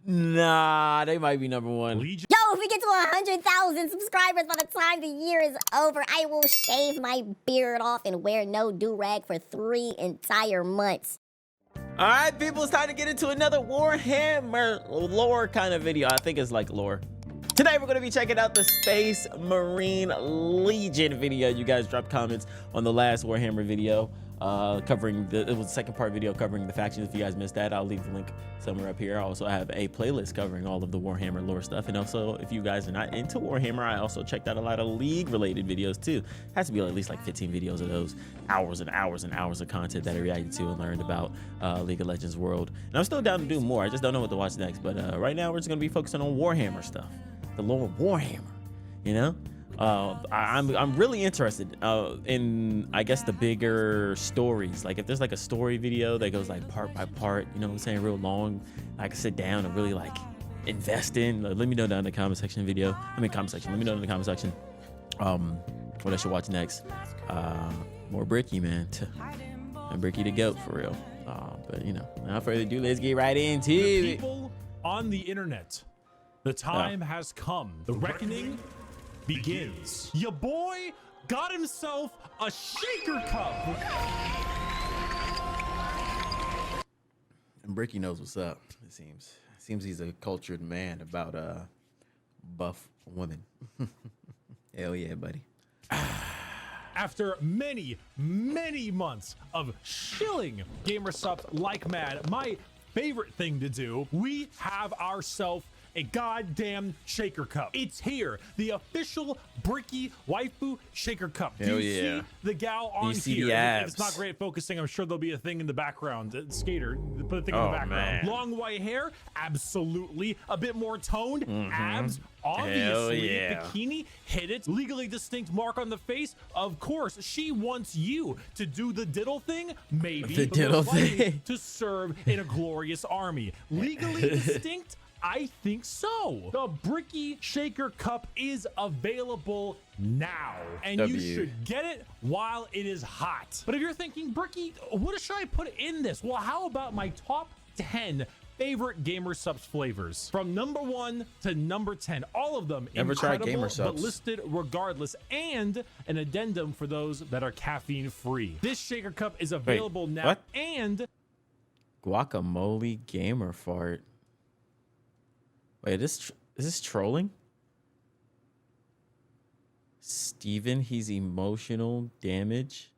Nah, they might be number one. Legion. Yo, if we get to 100,000 subscribers by the time the year is over, I will shave my beard off and wear no do-rag for 3 entire months. All right, people, it's time to get into another Warhammer lore kind of video. I think it's like lore. Today, we're going to be checking out the Space Marine Legion video. You guys dropped comments on the last Warhammer video covering it was the second part video covering the factions. If you guys missed that, I'll leave the link somewhere up here. I also have a playlist covering all of the Warhammer lore stuff. And also, if you guys are not into Warhammer, I also checked out a lot of League-related videos too. Has to be at least like 15 videos of those, hours and hours and hours of content that I reacted to and learned about League of Legends world. And I'm still down to do more. I just don't know what to watch next. But right now, we're just going to be focusing on Warhammer stuff. The lore of Warhammer, you know? I'm really interested in, I guess, the bigger stories. Like if there's like a story video that goes like part by part, you know what I'm saying, real long, I can sit down and really like invest in. Let me know down in the comment section let me know in the comment section what I should watch next. More Bricky, man. And Bricky the GOAT for real. But you know, without further ado, let's get right into it. People on the internet, the time has come. The reckoning begins. Your boy got himself a shaker cup. And Bricky knows what's up, it seems. Seems he's a cultured man about buff women. Hell yeah, buddy. After many months of shilling gamer subs like mad, my favorite thing to do, we have ourselves a goddamn shaker cup. It's here, the official Bricky waifu shaker cup. Hell Do you yeah. see the gal on see here? the If abs. it's not great at focusing, I'm sure there'll be a thing in the background. Skater, put a thing in the background. Man. Long white hair, absolutely. A bit more toned, abs, Hell obviously. yeah. Bikini, hit it. Legally distinct mark on the face. Of course, she wants you to do the diddle thing, maybe. The but diddle most likely thing. to serve in a glorious army. Legally distinct? I think so. The Bricky Shaker Cup is available now, and you should get it while it is hot. But if you're thinking, Bricky, what should I put in this? Well, how about my top 10 favorite gamer subs flavors from number 1 to number 10? All of them Never tried incredible, gamer but subs. listed regardless, and an addendum for those that are caffeine free. This shaker cup is available now. What? And Guacamole gamer fart. Wait, is this trolling? Steven, he's emotional damage.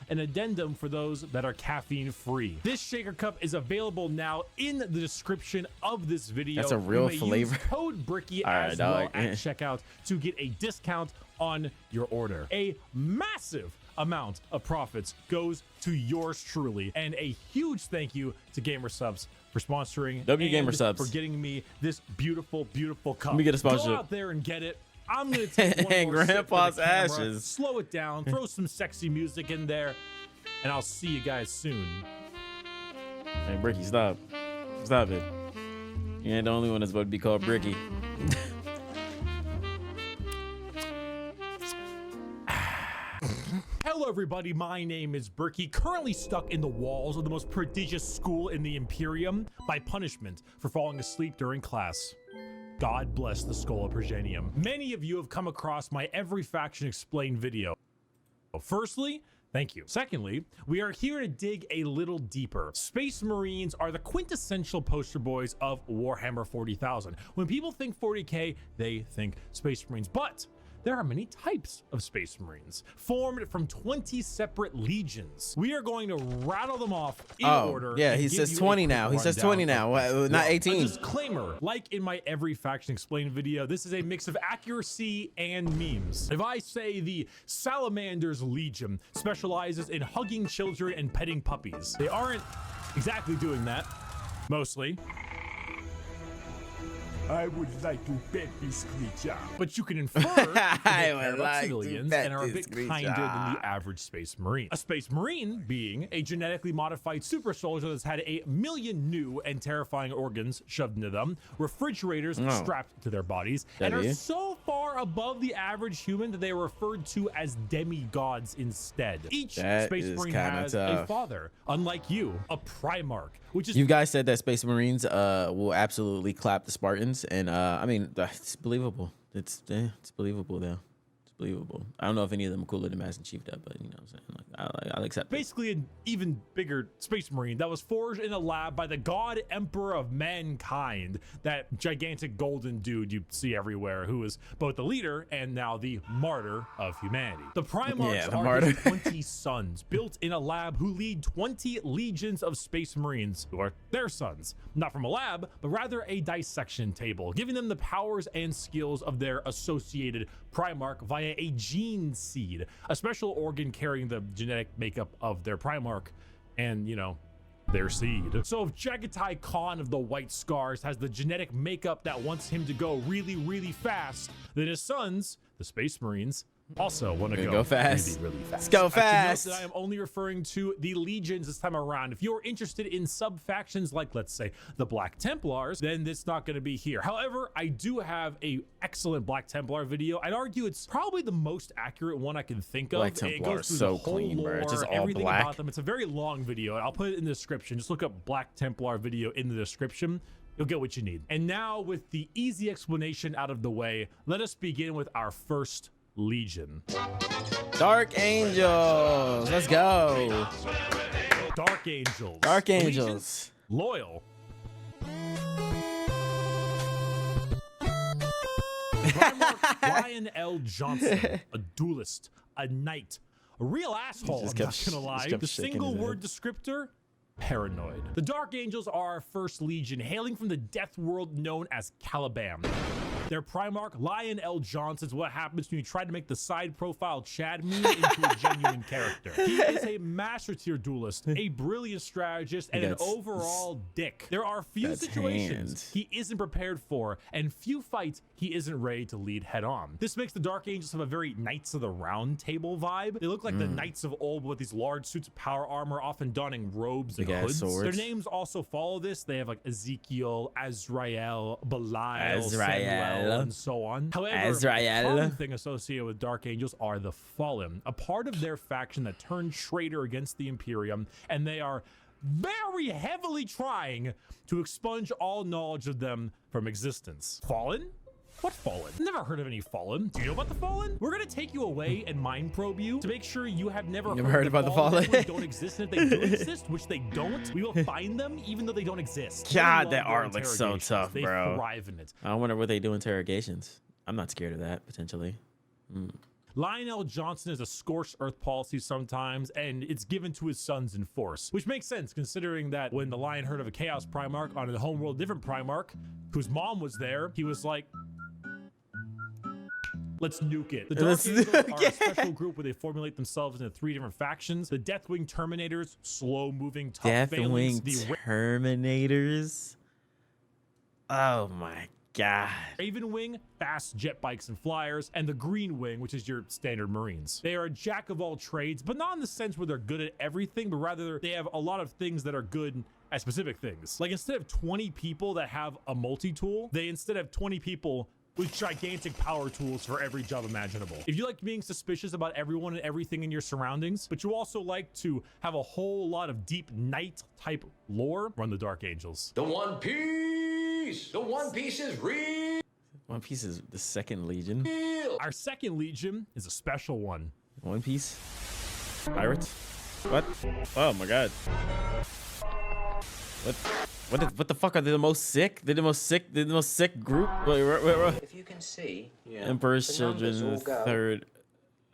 an addendum for those that are caffeine free. This shaker cup is available now in the description of this video. That's a real you may flavor. Use code Bricky All right, as well dog. at checkout to get a discount on your order. A massive amount of profits goes to yours truly, and a huge thank you to Gamer Subs for sponsoring. Gamer and Subs for getting me this beautiful cup. Let me get a sponsorship. Go out there and get it. I'm gonna take one more sip for Grandpa's the camera, ashes. slow it down, throw some sexy music in there, and I'll see you guys soon. Hey, Bricky, stop. Stop it. You ain't the only one that's about to be called Bricky. Hello everybody, my name is Bricky, currently stuck in the walls of the most prodigious school in the Imperium by punishment for falling asleep during class. God bless the Schola Progenium. Many of you have come across my Every Faction Explained video. Firstly, thank you. Secondly, we are here to dig a little deeper. Space Marines are the quintessential poster boys of Warhammer 40,000. When people think 40K, they think Space Marines, but there are many types of Space Marines, formed from 20 separate legions. We are going to rattle them off in order. Yeah, and he give says you a 20 quick now. He says rundown 20 now. of Not a 18. disclaimer, like in my Every Faction Explained video, this is a mix of accuracy and memes. If I say the Salamander's Legion specializes in hugging children and petting puppies, they aren't exactly doing that, mostly. I would like to pet this creature. But you can infer I they care would about like to civilians pet and are a bit kinder than the average Space Marine. A Space Marine being a genetically modified super soldier that's had 1,000,000 new and terrifying organs shoved into them, refrigerators strapped to their bodies, and are so far above the average human that they are referred to as demigods instead. Each Space Marine has a father, unlike you, a Primarch, which is— You guys said that Space Marines will absolutely clap the Spartans, and I mean, it's believable. It's believable though. It's believable. I don't know if any of them are cooler than Master Chief that, but you know what I'm saying? Like, I'll accept it. Basically an even bigger Space Marine that was forged in a lab by the God Emperor of Mankind, that gigantic golden dude you see everywhere, who is both the leader and now the martyr of humanity. The Primarchs are his 20 sons, built in a lab, who lead 20 legions of Space Marines, who are their sons, not from a lab, but rather a dissection table, giving them the powers and skills of their associated Primarch via a gene seed, a special organ carrying the genetic makeup of their Primarch and, you know, their seed. So if Jagatai Khan of the White Scars has the genetic makeup that wants him to go really, really fast, then his sons, the Space Marines, also want to go fast. Really, really fast. Let's go fast. I should note that I am only referring to the legions this time around. If you're interested in sub-factions like, let's say, the Black Templars, then it's not going to be here. However, I do have a excellent Black Templar video. I'd argue it's probably the most accurate one I can think of. Black Templar is so clean, bro. It's just all everything black. about them. It's a very long video, and I'll put it in the description. Just look up Black Templar video in the description. You'll get what you need. And now, with the easy explanation out of the way, let us begin with our first legion. Dark Angels. Let's go. Dark Angels. Dark Angels. Loyal. Primarch Brian L. Johnson, a duelist, a knight, a real asshole, I'm not gonna lie. The single word descriptor: paranoid. The Dark Angels are our first legion, hailing from the death world known as Caliban. Their Primarch, Lion L. Johnson, is what happens when you try to make the side profile Chad meme into a genuine character. He is a master tier duelist, a brilliant strategist, and an overall dick. There are few situations he isn't prepared for, and few fights he isn't ready to lead head on. This makes the Dark Angels have a very Knights of the Round Table vibe. They look like the Knights of old with these large suits of power armor, often donning robes and hoods. Their names also follow this. They have like Ezekiel, Azrael, Belial, Samuel, and so on. However, the common thing associated with Dark Angels are the Fallen, a part of their faction that turned traitor against the Imperium, and they are very heavily trying to expunge all knowledge of them from existence. Fallen? What Fallen? Never heard of any Fallen. Do you know about the Fallen? We're gonna take you away and mind probe you to make sure you have never heard about the Fallen. They don't exist, and if they do exist, which they don't, we will find them even though they don't exist. God, that art looks so tough, they bro. thrive in it. I wonder what they do interrogations. I'm not scared of that, potentially. Lionel Johnson is a scorched earth policy sometimes, and it's given to his sons in force, which makes sense considering that when the Lion heard of a Chaos Primarch on a homeworld different Primarch, whose mom was there, he was like, let's nuke it. The Dark Angels are a special group where they formulate themselves into 3 different factions. The Deathwing Terminators, slow-moving, tough phalanx. Deathwing Terminators? Oh my God. Raven Wing, fast jet bikes and flyers, and the Green Wing, which is your standard Marines. They are a jack of all trades, but not in the sense where they're good at everything, but rather they have a lot of things that are good at specific things. Like instead of 20 people that have a multi-tool, they instead have 20 people with gigantic power tools for every job imaginable. If you like being suspicious about everyone and everything in your surroundings, but you also like to have a whole lot of deep knight type lore, run the Dark Angels. The One Piece! The One Piece is real! One Piece is the second legion. Our second legion is a special one. One Piece? Pirates? What? Oh my God. What the fuck are they the most sick? They're the most sick. They're the most sick group. Wait. If you can see, Emperor's Children, third.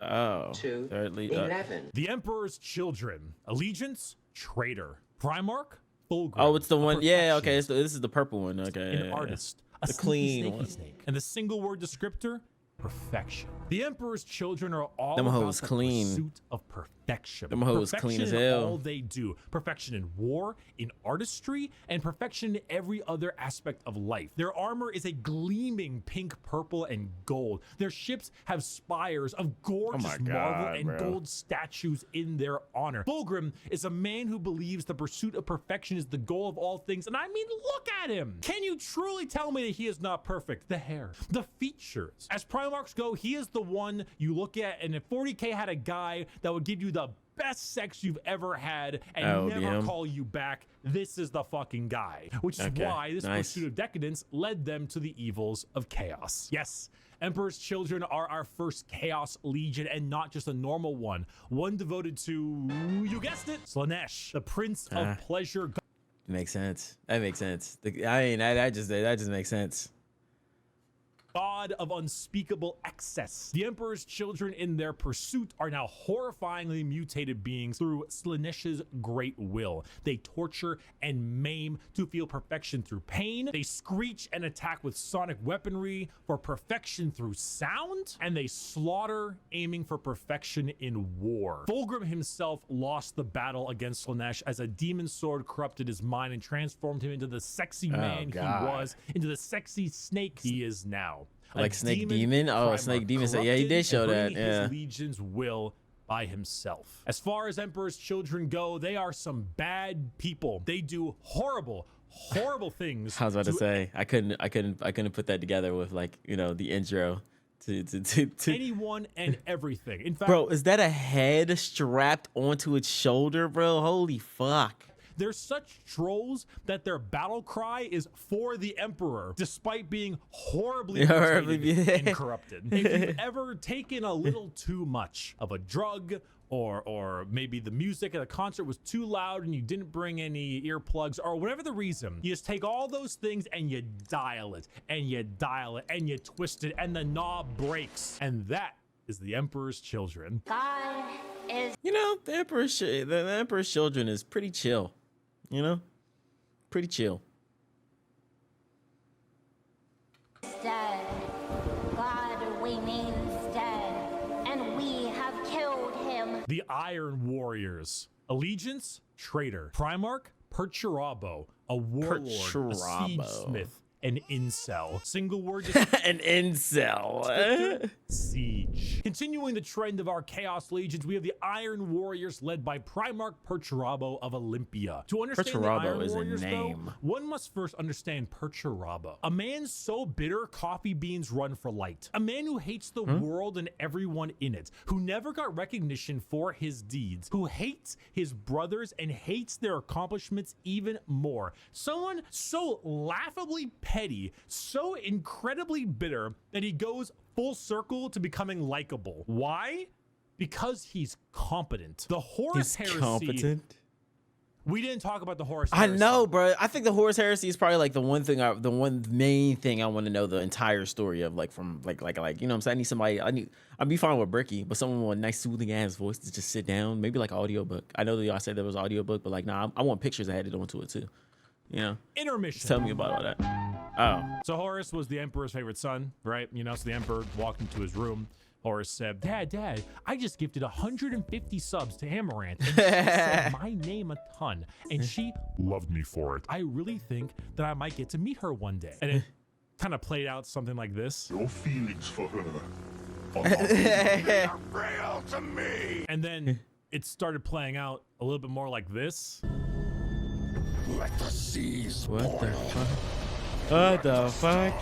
Oh, to third lead. 11. The Emperor's Children. Allegiance, traitor. Primarch, Fulgrim. Oh, it's the one. Yeah, okay. This is the purple one. Okay. An artist. The clean one. Snake. And the single word descriptor, perfection. The Emperor's children are all Them about hoes the clean. pursuit of perfection. Them hoes Perfection clean as in hell. all they do. Perfection in war, in artistry, and perfection in every other aspect of life. Their armor is a gleaming pink, purple, and gold. Their ships have spires of gorgeous my marble God, and bro. gold statues in their honor. Fulgrim is a man who believes the pursuit of perfection is the goal of all things, and I mean, look at him. Can you truly tell me that he is not perfect? The hair, the features. As Primarchs go, he is the one you look at, and if 40K had a guy that would give you the best sex you've ever had and never call you back, this is the fucking guy. Which is why this pursuit of decadence led them to the evils of chaos. Yes, Emperor's children are our first Chaos Legion, and not just a normal one. One devoted to, you guessed it, Slaanesh, the Prince of Pleasure. Makes sense. That makes sense. I mean, that just makes sense. God of unspeakable excess. The Emperor's children in their pursuit are now horrifyingly mutated beings through Slaanesh's great will. They torture and maim to feel perfection through pain. They screech and attack with sonic weaponry for perfection through sound. And they slaughter, aiming for perfection in war. Fulgrim himself lost the battle against Slaanesh as a demon sword corrupted his mind and transformed him into the sexy man he was, into the sexy snake he is now. Like Snake Demon? Oh, Snake Demon said, yeah, he did show that. Yeah. His legion's will by himself. As far as Emperor's children go, they are some bad people. They do horrible things. I was about to say, I couldn't put that together with, like, you know, the intro to anyone and everything. In fact, bro, is that a head strapped onto its shoulder, bro? Holy fuck. They're such trolls that their battle cry is for the Emperor, despite being horribly mutated and corrupted. If you've ever taken a little too much of a drug, or maybe the music at a concert was too loud and you didn't bring any earplugs, or whatever the reason, you just take all those things and you dial it, and you dial it, and you twist it, and the knob breaks. And that is the Emperor's children. God is... You know, the Emperor's children is pretty chill. You know, pretty chill. dead. God remains dead, and we have killed him. The Iron Warriors. Allegiance, traitor. Primarch, Perturabo, a warlord, a siege smith, an incel. Single word. An incel. Siege. Continuing the trend of our Chaos Legions, we have the Iron Warriors led by Primarch Perturabo of Olympia. To understand the Iron Warriors, though, one must first understand Perturabo. A man so bitter, coffee beans run for light. A man who hates the world and everyone in it, who never got recognition for his deeds, who hates his brothers and hates their accomplishments even more. Someone so laughably petty, so incredibly bitter that he goes full circle to becoming likable. Why? Because he's competent. The Horus Heresy. Competent. We didn't talk about the Horus Heresy. I know, bro. I think the Horus Heresy is probably like the one main thing I want to know the entire story of, like, from like you know what I'm saying? I need somebody. I'd be fine with Bricky, but someone with a nice soothing ass voice to just sit down, maybe like audiobook. I know that y'all said there was audiobook, but like, nah, I want pictures added onto it too. You know? Intermission. Tell me about all that. Oh. So Horus was the Emperor's favorite son, right? You know, so the Emperor walked into his room. Horus said, Dad, I just gifted 150 subs to Amaranth. And she said my name a ton. And she loved me for it. I really think that I might get to meet her one day. And it kind of played out something like this. Your feelings for her are real to me. And then it started playing out a little bit more like this. Let the seas What the fuck? What the fuck?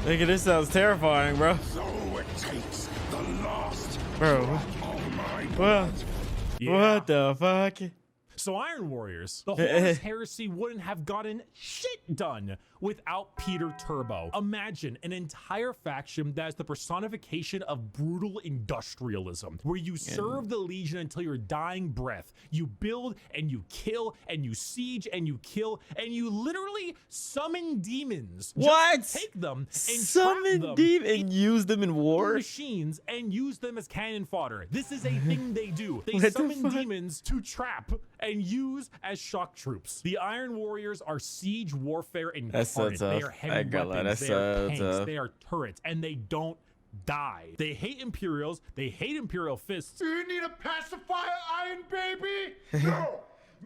Nigga, this sounds terrifying, bro. So it takes the last Bro. What? Yeah. What the fuck? So Iron Warriors, the Horus Heresy wouldn't have gotten shit done without Peter Turbo. Imagine an entire faction that is the personification of brutal industrialism, where you serve the Legion until your dying breath. You build and you kill and you siege and you kill and you literally summon demons. What? Just take them and Summon trap them demons and use them in war? machines and use them as cannon fodder. This is a thing they do. They What the summon fuck? demons to trap and use as shock troops. The Iron Warriors are siege warfare and That's so incarnate. They tough. are I heavy ain't gonna lie, weapons. that's They are so tanks. tough. They are turrets, and they don't die. They hate Imperials. They hate Imperial fists. Do you need a pacifier, Iron Baby?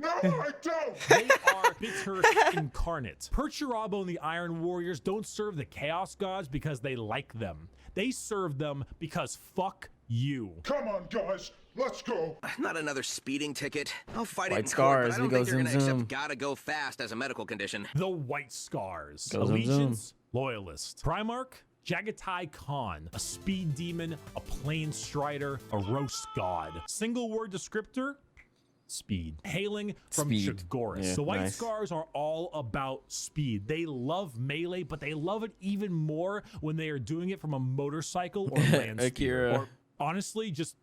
No, I don't. They are bitter incarnate. Perturabo and the Iron Warriors don't serve the Chaos Gods because they like them. They serve them because fuck you. Come on, guys, let's go. Not another speeding ticket. I'll fight White it in scars, court, but I we don't go think you're zoom, gonna zoom. accept gotta go fast as a medical condition. The White Scars. Go zoom, Allegiance, Loyalist. Primarch, Jagatai Khan, a speed demon, a plane strider, a roast god. Single word descriptor, speed. Hailing from Speed. Chagoris. Yeah, The White nice. Scars are all about speed. They love melee, but they love it even more when they are doing it from a motorcycle or land speeder. Akira. Or honestly, just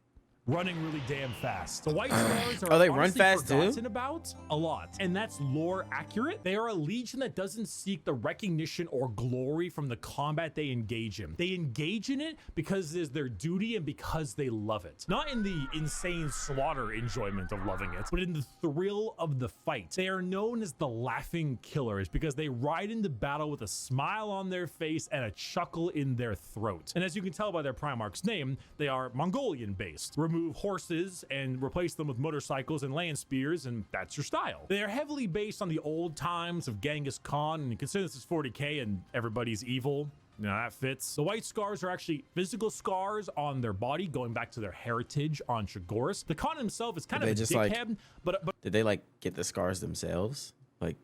running really damn fast. The White Scars are Oh, they run honestly fast too? forgotten about a lot, and that's lore accurate. They are a legion that doesn't seek the recognition or glory from the combat they engage in. They engage in it because it is their duty and because they love it. Not in the insane slaughter enjoyment of loving it, but in the thrill of the fight. They are known as the Laughing Killers because they ride into battle with a smile on their face and a chuckle in their throat. And as you can tell by their Primarch's name, they are Mongolian based. Remove horses and replace them with motorcycles and land spears, and that's your style. They are heavily based on the old times of Genghis Khan, and consider this is 40k and everybody's evil. You know, that fits. The White Scars are actually physical scars on their body, going back to their heritage on Chagoris. The Khan himself is kind of they a just, like- dickhead, but Did they like get the scars themselves? Like,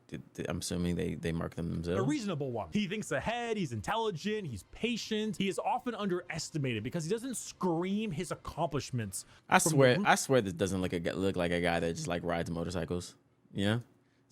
I'm assuming they mark them a themselves. reasonable one. He thinks ahead, he's intelligent, he's patient. He is often underestimated because he doesn't scream his accomplishments. I from the swear, roof I swear this doesn't look like a guy that just like rides motorcycles. Yeah,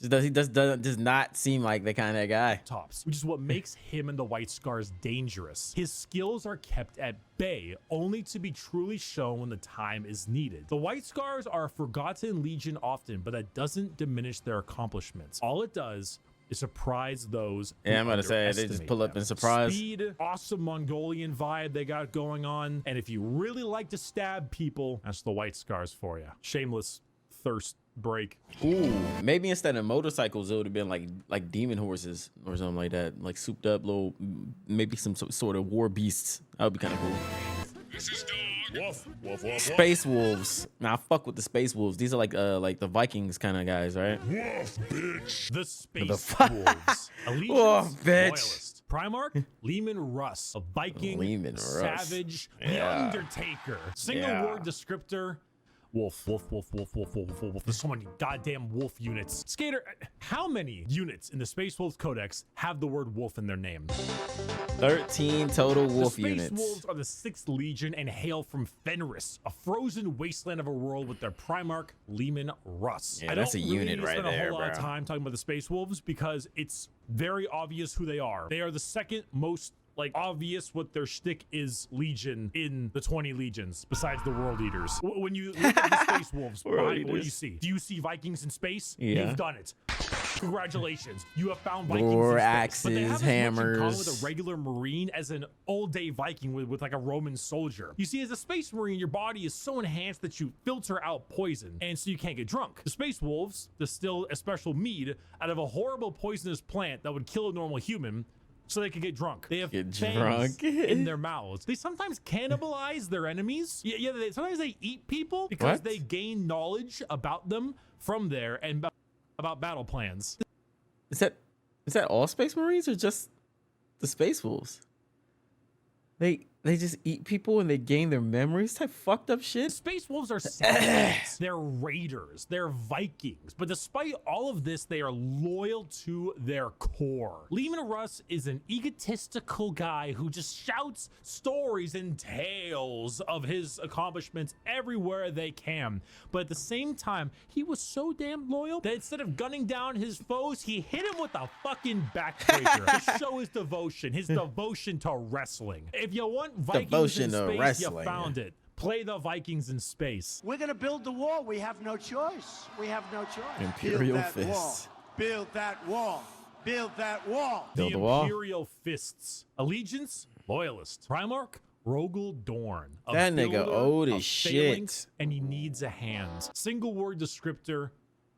does not seem like the kind of guy. tops, which is what makes him and the White Scars dangerous. His skills are kept at bay, only to be truly shown when the time is needed. The White Scars are a forgotten legion often, but that doesn't diminish their accomplishments. All it does is surprise those who Yeah, I'm gonna say, they just underestimate pull up them. and surprise. Speed, awesome Mongolian vibe they got going on, and if you really like to stab people, that's the White Scars for you. Shameless thirst break. Ooh, maybe instead of motorcycles, it would have been like demon horses or something like that, like souped up little, maybe some sort of war beasts. That would be kind of cool. This is dog. Woof, woof, woof, Space wolves. Now, fuck with the space wolves. These are like the Vikings kind of guys, right? Woof, bitch. The Space The fuck? Wolves. Allegiance, Oh, bitch. Loyalist. Primarch, Lehman Russ. A Viking, Lehman Russ. Savage, The Yeah. Undertaker. Single Yeah. word descriptor. Wolf, wolf, wolf, wolf, wolf, wolf, wolf, wolf. There's so many goddamn wolf units. Skater, how many units in the Space Wolves Codex have the word wolf in their name? 13 total wolf the Space units. Wolves are the 6th Legion and hail from Fenris, a frozen wasteland of a world with their Primarch, Lehman Russ. Yeah, I that's don't a really unit need to right spend a there, whole lot of bro. time talking about the Space Wolves because it's very obvious who they are. They are the second most obvious what their shtick is legion in the 20 legions besides the World Eaters. When you look at the Space Wolves, World behind, what do Eaters. you see? Do you see Vikings in space? Yeah. You've done it. Congratulations, you have found Vikings War in space. But they have axes, as much in common hammers. with a regular Marine as an all-day Viking with like a Roman soldier. You see, as a Space Marine, your body is so enhanced that you filter out poison, and so you can't get drunk. The Space Wolves distill a special mead out of a horrible poisonous plant that would kill a normal human, so they could get drunk. They have Get fangs drunk. in their mouths. They sometimes cannibalize their enemies. Yeah, sometimes they eat people because What? they gain knowledge about them from there and about battle plans. Is that all Space Marines or just the Space Wolves? They just eat people and they gain their memories type fucked up shit. Space Wolves are savages. They're raiders. They're Vikings. But despite all of this, they are loyal to their core. Lehman Russ is an egotistical guy who just shouts stories and tales of his accomplishments everywhere they can. But at the same time, he was so damn loyal that instead of gunning down his foes, he hit him with a fucking backbreaker to show his devotion to wrestling. If you want Vikings Devotion in to space, wrestling. you found it. Play the Vikings in space. We're going to build the wall. We have no choice. We have no choice. Imperial build that fists. wall. Build that wall. Build that wall. Build the the wall. Imperial Fists. Allegiance, Loyalist. Primarch, Rogel Dorn. A That nigga builder old as of shit. phalanx, and he needs a hand. Single word descriptor,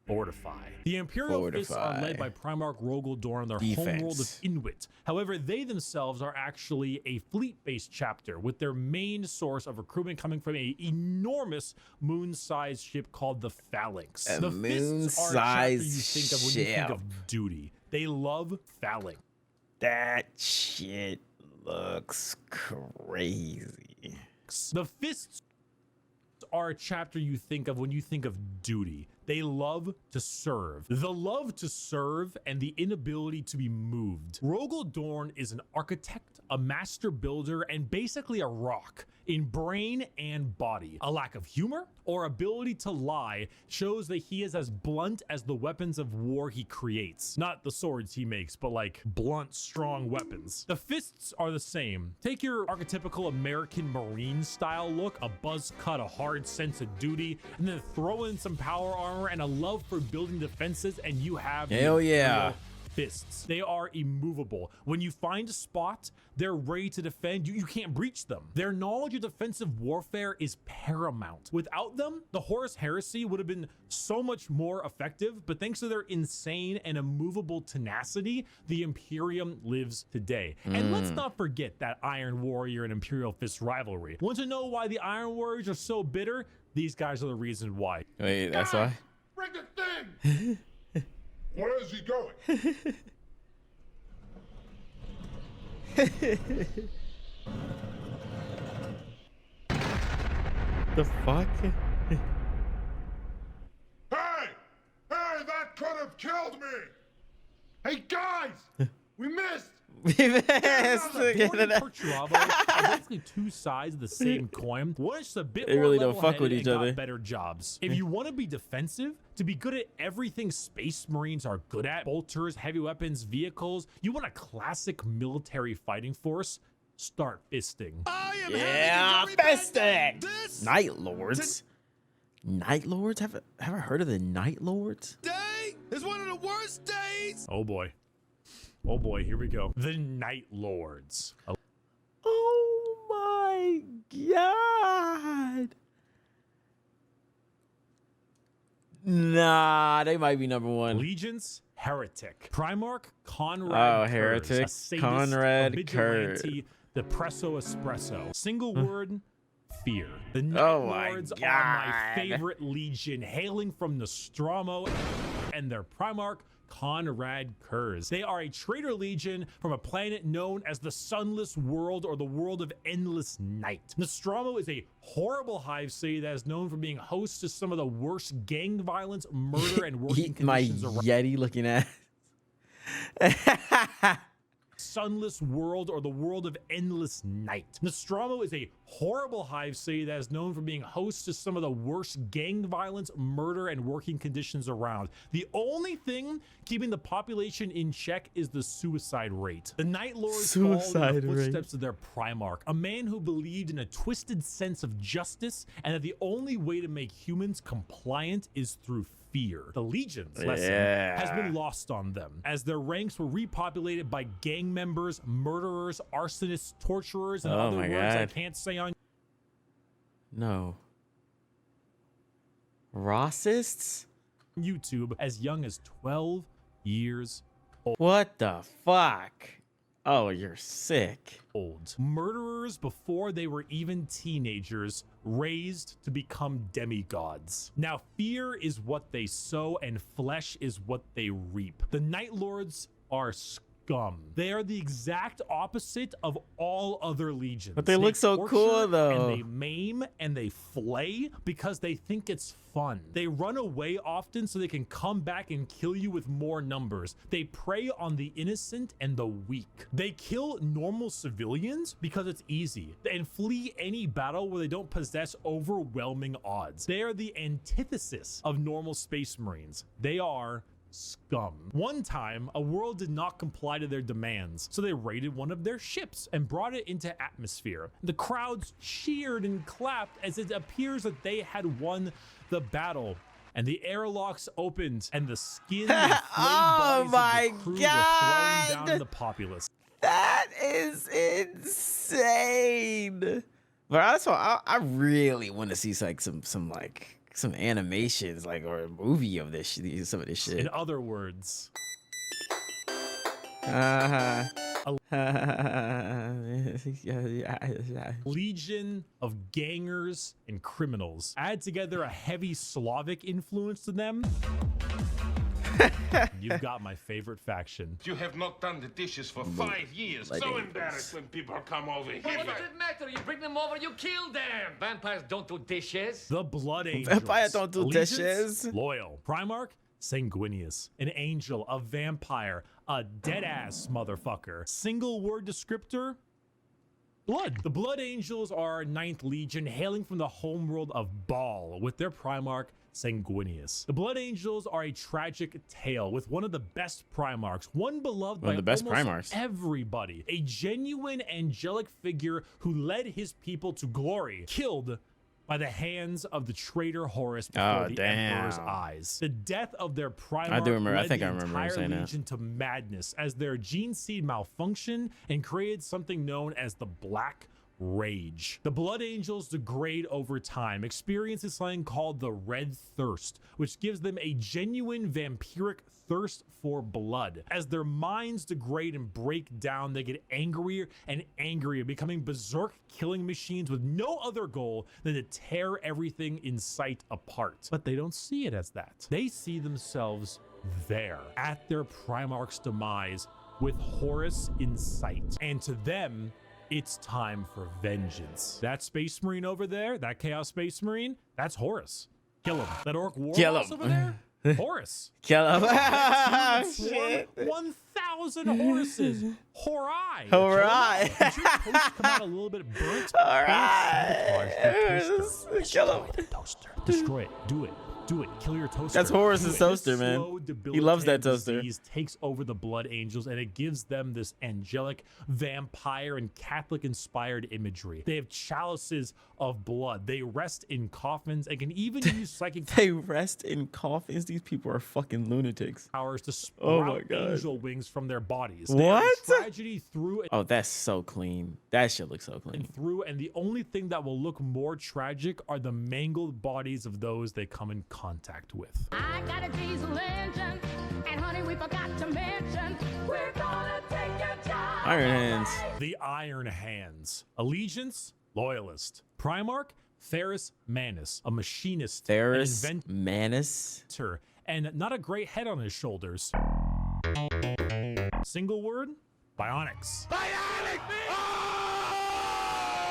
Fortify. The Imperial Fists are led by Primarch Rogel Dorn, their homeworld of Inuit. However, they themselves are actually a fleet-based chapter, with their main source of recruitment coming from an enormous moon-sized ship called the Phalanx. The Fists are a chapter you think of when you think of duty. They love Phalanx. That shit looks crazy. The Fists are a chapter you think of when you think of duty. They love to serve. The love to serve and the inability to be moved. Rogel Dorn is an architect, a master builder, and basically a rock in brain and body. A lack of humor or ability to lie shows that he is as blunt as the weapons of war he creates. Not the swords he makes, but like blunt, strong weapons. The Fists are the same. Take your archetypical American Marine style look, a buzz cut, a hard sense of duty, and then throw in some power armor and a love for building defenses, and you have Fists. They are immovable. When you find a spot, they're ready to defend. You can't breach them. Their knowledge of defensive warfare is paramount. Without them, the Horus Heresy would have been so much more effective, but thanks to their insane and immovable tenacity, the Imperium lives today. And let's not forget that Iron Warrior and Imperial Fist rivalry. Want to know why the Iron Warriors are so bitter? These guys are the reason why. Wait, that's why? Bring the thing! Where is he going? The fuck? Hey! Hey, that could have killed me! Hey, guys! We missed! Perturabo are basically two sides of the same coin. One is just a bit more really don't fuck with each other. Better jobs. If you want to be defensive, to be good at everything Space Marines are good at, bolters, heavy weapons, vehicles, you want a classic military fighting force, start fisting. Yeah, fisting! Night Lords? Night Lords? Have I heard of the Night Lords? Day is one of the worst days. Oh boy. Oh boy, here we go. The Night Lords. Oh my god. Nah, they might be number one. Allegiance, Heretic. Primarch, Conrad. Heretic, sadist, Conrad a vigilante, the Presso Espresso. Single word, fear. The Night Lords are my favorite legion, hailing from Nostromo and their Primarch, Conrad Kurz. They are a traitor legion from a planet known as the Sunless World, or the World of Endless Night. Nostromo is a horrible hive city that is known for being host to some of the worst gang violence, murder, and working conditions around. Yeti looking at. Sunless World, or the World of Endless Night. Nostromo is a horrible hive city that is known for being host to some of the worst gang violence, murder, and working conditions around. The only thing keeping the population in check is the suicide rate. The Night Lords follow in the footsteps of their Primarch, a man who believed in a twisted sense of justice and that the only way to make humans compliant is through fear. The Legion's lesson has been lost on them, as their ranks were repopulated by gang members, murderers, arsonists, torturers, and other words I can't say on Rossists? YouTube as young as 12 years old. What the fuck? Oh, you're sick. Murderers before they were even teenagers, raised to become demigods. Now, fear is what they sow and flesh is what they reap. The Night Lords are scum. They are the exact opposite of all other legions. But they look so cool, though. And they maim and they flay because they think it's fun. They run away often so they can come back and kill you with more numbers. They prey on the innocent and the weak. They kill normal civilians because it's easy, and flee any battle where they don't possess overwhelming odds. They are the antithesis of normal Space Marines. They are scum. One time, a world did not comply to their demands, so they raided one of their ships and brought it into atmosphere. The crowds cheered and clapped as it appears that they had won the battle, and the airlocks opened and the skin and flayed bodies of the crew were thrown down to the populace. That is insane. But also, I really want to see like some like some animations, like, or a movie of this shit, some of this shit. In other words, legion of gangers and criminals. Add together a heavy Slavic influence to them. You've got my favorite faction. You have not done the dishes for 5 years. So embarrassed when people come over here. What does it matter? You bring them over, you kill them. Vampires don't do dishes. The Blood Angels. Vampires don't do Allegiance, dishes. Loyal. Primarch, Sanguinius. An angel, a vampire, a dead-ass motherfucker. Single word descriptor, blood. The Blood Angels are 9th Legion, hailing from the homeworld of Baal, with their Primarch, Sanguinius. The Blood Angels are a tragic tale with one of the best Primarchs, one beloved by almost everybody, a genuine angelic figure who led his people to glory, killed by the hands of the traitor Horus before the Emperor's eyes. The death of their Primarch led the entire Legion to madness as their gene seed malfunctioned and created something known as the Black Rage. The Blood Angels degrade over time, experiencing something called the Red Thirst, which gives them a genuine vampiric thirst for blood. As their minds degrade and break down, they get angrier and angrier, becoming berserk killing machines with no other goal than to tear everything in sight apart. But they don't see it as that. They see themselves there, at their Primarch's demise, with Horus in sight. And to them, it's time for vengeance. That Space Marine over there, that Chaos Space Marine, that's Horus. Kill him. That Orc Warboss over there, Horus. Kill him. Shit. 1,000 Horuses. Horai. Horai. Did your toast come out a little bit burnt? Horai. Kill him. Destroy it. Do it. Do it. Kill your toaster. That's Horus's toaster, man. He loves that toaster. Disease takes over the Blood Angels, and it gives them this angelic, vampire, and Catholic-inspired imagery. They have chalices of blood. They rest in coffins and can even use psychic They rest in coffins. These people are fucking lunatics. powers to sprout angel wings from their bodies. They What? have tragedy through and Oh, that's so clean. That shit looks so clean. through, and the only thing that will look more tragic are the mangled bodies of those they come in contact with. I got a diesel engine, and honey, we forgot to mention, we're gonna take your time. Iron Hands. The Iron Hands. Allegiance, Loyalist. Primarch, Ferrus Manus, a machinist, Ferrus an Manus. inventor, and not a great head on his shoulders. Single word, Bionics.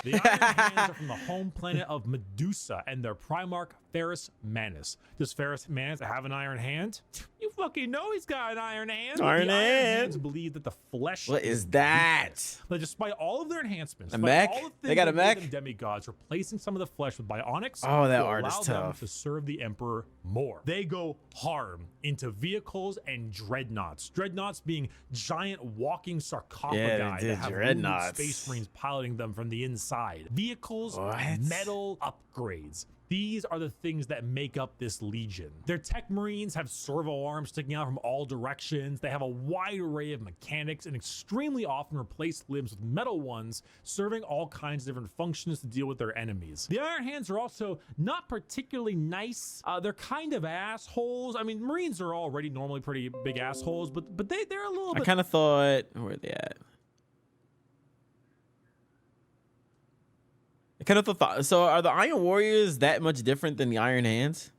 The Iron Hands are from the home planet of Medusa and their Primarch, Ferrus Manus. Does Ferrus Manus have an iron hand? You fucking know he's got an iron hand. Iron the Iron hand. Hands believe that the flesh. What is that? But despite all of their enhancements, A despite mech? all the things They got a that make mech? them demigods, replacing some of the flesh with bionics. Oh, that will art is allow them tough. to serve the Emperor more. They go hard into vehicles and dreadnoughts. Dreadnoughts being giant walking sarcophagi Yeah, they that did, have dreadnoughts. wounded space marines piloting them from the inside. Vehicles, What? metal upgrades. These are the things that make up this legion. Their tech marines have servo arms sticking out from all directions. They have a wide array of mechanics and extremely often replace limbs with metal ones, serving all kinds of different functions to deal with their enemies. The Iron Hands are also not particularly nice. They're kind of assholes. I mean, marines are already normally pretty big assholes, but they're a little I bit. kind of thought, where are they at? I kind of thought, so are the Iron Warriors that much different than the Iron Hands?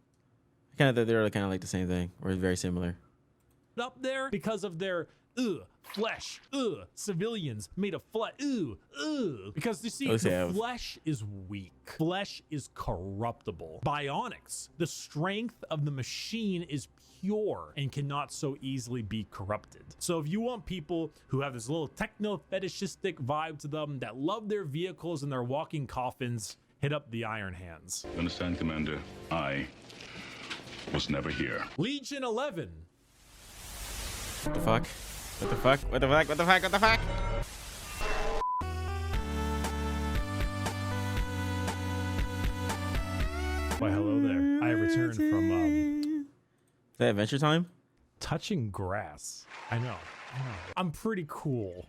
I kind of thought they were kind of like the same thing, or very similar. Up there because of their flesh, civilians made of flesh, because you see, the flesh is weak, flesh is corruptible. Bionics, the strength of the machine is pure and cannot so easily be corrupted. So if you want people who have this little techno fetishistic vibe to them, that love their vehicles and their walking coffins, hit up the Iron Hands. Understand, Commander? I was never here. Legion 11. What the fuck? What the fuck? What the fuck? What the fuck? What the fuck? Why, hello there. I returned from Is that Adventure Time? touching grass. I know. I'm pretty cool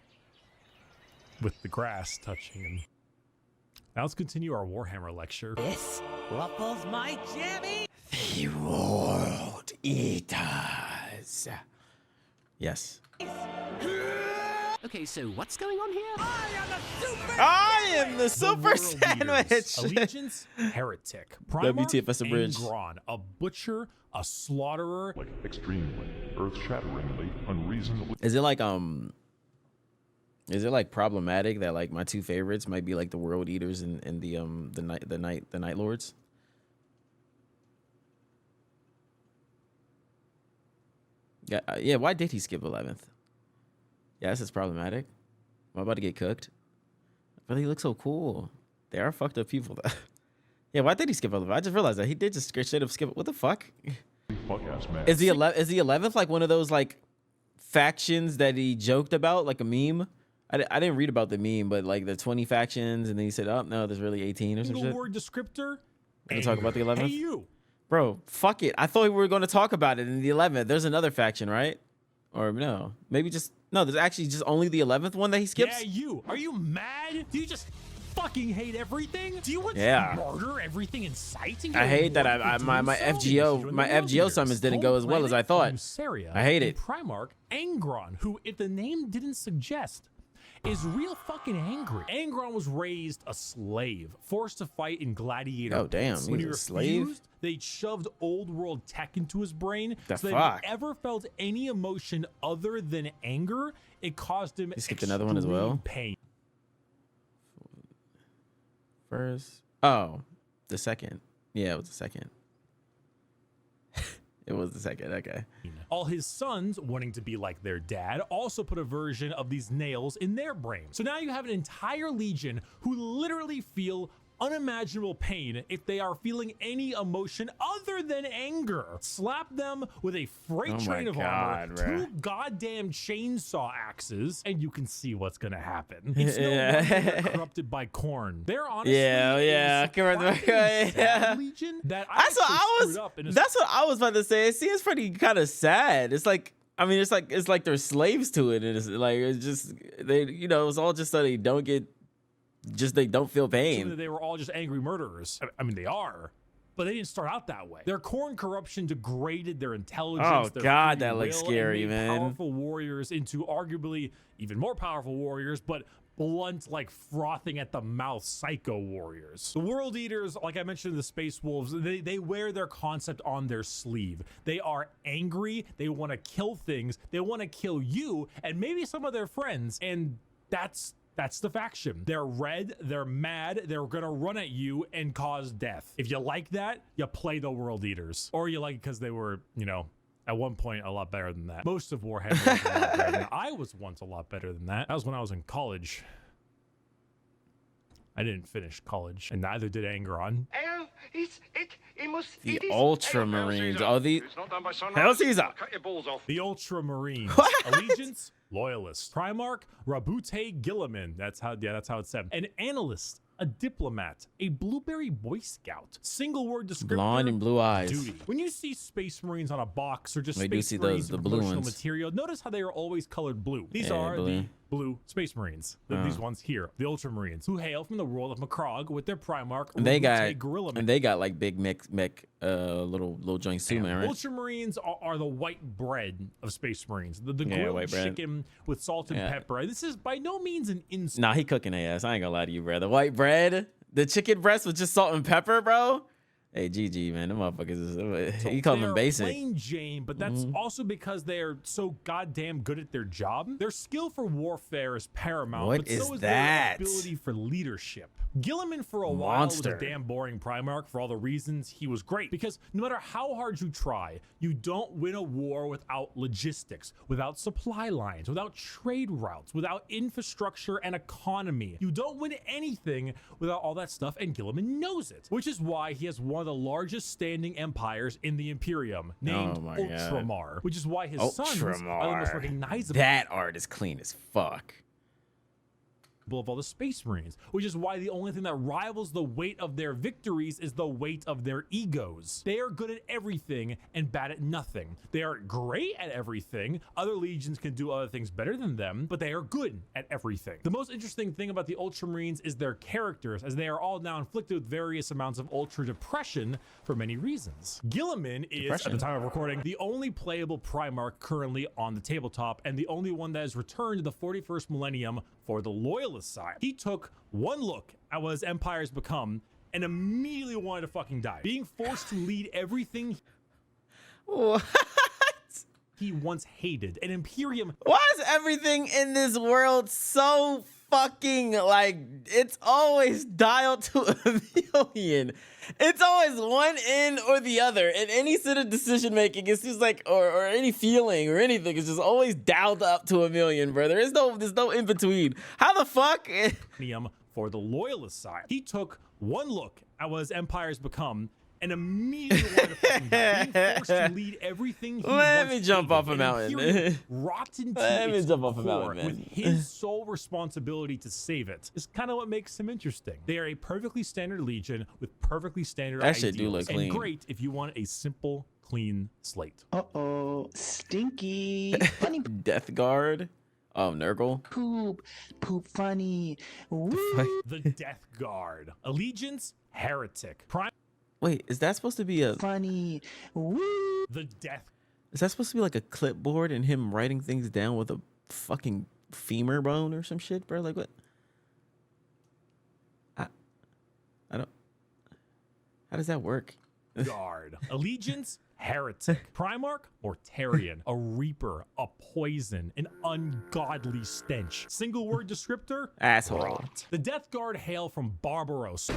with the grass touching him. Now let's continue our Warhammer lecture. This ruffles my jammy. The World Eaters. Yes. Okay, so what's going on here? I am the super World sandwich. Eaters. Allegiance, heretic. Primarch, WTF, that's a bridge. Angron, a butcher, a slaughterer. Like extremely, earth-shatteringly, unreasonably. Is it like problematic that like my two favorites might be like the World Eaters and the Night Lords? Yeah. Why did he skip 11th? Yeah, this is problematic. I'm about to get cooked. But he looks so cool. They are fucked up people though. Yeah, why did he skip 11th? I just realized that he did just straight up skip. What the fuck? Fuck-ass man. Is the 11th like one of those like factions that he joked about, like a meme? I didn't read about the meme, but like the 20 factions, and then he said, "Oh no, there's really 18 or some shit." Word descriptor. Gonna talk about the 11th? Hey, you. Bro, fuck it. I thought we were going to talk about it in the 11th. There's another faction, right? Or no? Maybe just no. There's actually just only the 11th one that he skips. Yeah, you. Are you mad? Do you just fucking hate everything? Do you want Yeah. to murder everything in sight? And I hate that my FGO summons didn't go as well as I thought. I hate it. Primarch Angron, who, if the name didn't suggest, is real fucking angry. Angron was raised a slave, forced to fight in gladiator. Oh damn, pits. When he was a slave. refused, they shoved old world tech into his brain. The so fuck? that if he ever felt any emotion other than anger, it caused him He skipped another one as well? extreme pain. First, oh, the second. Yeah, it was the second. It was the second. Okay. All his sons, wanting to be like their dad, also put a version of these nails in their brain. So now you have an entire legion who literally feel unimaginable pain if they are feeling any emotion other than anger. Slap them with a freight train of armor, two goddamn chainsaw axes, and you can see what's gonna happen. It's no wonder they're corrupted by corn. They're honestly yeah. legion that That's what I was about to say. It seems pretty kind of sad. It's like, I mean, it's like they're slaves to it. And it's like, it's just, it's all just so they don't feel pain. They were all just angry murderers. I mean, they are, but they didn't start out that way. Their corn corruption degraded their intelligence. Oh their God, free that looks will, scary, and made man. Powerful warriors into arguably even more powerful warriors, but blunt, like frothing at the mouth psycho warriors. The World Eaters, like I mentioned in the Space Wolves, they wear their concept on their sleeve. They are angry. They want to kill things. They want to kill you and maybe some of their friends, and that's the faction. They're red, they're mad, they're gonna run at you and cause death. If you like that, you play the World Eaters. Or you like it because they were, at one point a lot better than that. Most of Warhammer was a lot better than that. I was once a lot better than that. That was when I was in college. I didn't finish college, and neither did Angron. The Ultramarines. Oh, Hail Caesar. The Ultramarines. Allegiance, Loyalist. Primarch, Rabute Gilliman. That's how it's said. An Analyst, a Diplomat, a Blueberry Boy Scout. Single word descriptor. Blonde and blue eyes. Duty. When you see Space Marines on a box or just We do Space see Marines the in blue promotional ones. material, notice how they are always colored blue. These Yeah, are blue. the blue Space Marines. These ones here, the Ultramarines, who hail from the world of Macrog with their Primarch, And they Rabute got Gorilla like big mech little joints too, man, right? Ultramarines are the white bread of Space Marines. The Yeah, grilled white bread. chicken with salt and Yeah. pepper. This is by no means an insult. Nah, he cooking their ass. I ain't gonna lie to you, bro. The white bread, the chicken breast with just salt and pepper, bro. Hey, GG, man. Them motherfuckers, he called them basic. Plain Jane, but that's also because they're so goddamn good at their job. Their skill for warfare is paramount, What but is so is that? their ability for leadership. Gilliman for a while Monster. was a damn boring Primarch for all the reasons he was great, because no matter how hard you try, you don't win a war without logistics, without supply lines, without trade routes, without infrastructure and economy. You don't win anything without all that stuff, and Gilliman knows it, which is why he has one of the largest standing empires in the Imperium, named Oh my God. Ultramar, which is why his sons are the most Ultramar. recognizable. That art is clean as fuck. of all the Space Marines, which is why the only thing that rivals the weight of their victories is the weight of their egos. They are good at everything and bad at nothing. They are great at everything. Other legions can do other things better than them, but they are good at everything. The most interesting thing about the Ultramarines is their characters, as they are all now inflicted with various amounts of Ultra depression for many reasons. Gilliman is, at the time of recording, the only playable Primarch currently on the tabletop, and the only one that has returned to the 41st millennium for the Loyalist side. He took one look at what his empire has become and immediately wanted to fucking die. Being forced to lead everything What? he once hated, an Imperium. Why is everything in this world so fucking like it's always dialed to a million? It's always one end or the other. In any sort of decision making, it seems like, or any feeling or anything, it's just always dialed up to a million, bro. There's no in between. How the fuck? For the Loyalist side, he took one look at what his empire has become and immediately wanted to fucking die. Being forced to lead everything he Let once me jump hated, off a an mountain. Imperium rotten to Let me its jump off a core, mountain, man. with his sole responsibility to save it is kind of what makes him interesting. They are a perfectly standard legion with perfectly standard That ideals, shit do look and clean. great if you want a simple, clean slate. Uh-oh, stinky. Funny Death Guard. Oh, Nurgle. poop funny. Woo. The Death Guard. Allegiance, heretic. Prime. Wait, is that supposed to be a? Funny. Woo. The Death. Is that supposed to be like a clipboard and him writing things down with a fucking femur bone or some shit, bro? Like what? I don't. How does that work? Guard. Allegiance, heretic. Primarch, Mortarian. A reaper, a poison, an ungodly stench. Single word descriptor? Asshole. Rot. The Death Guard hail from Barbaros,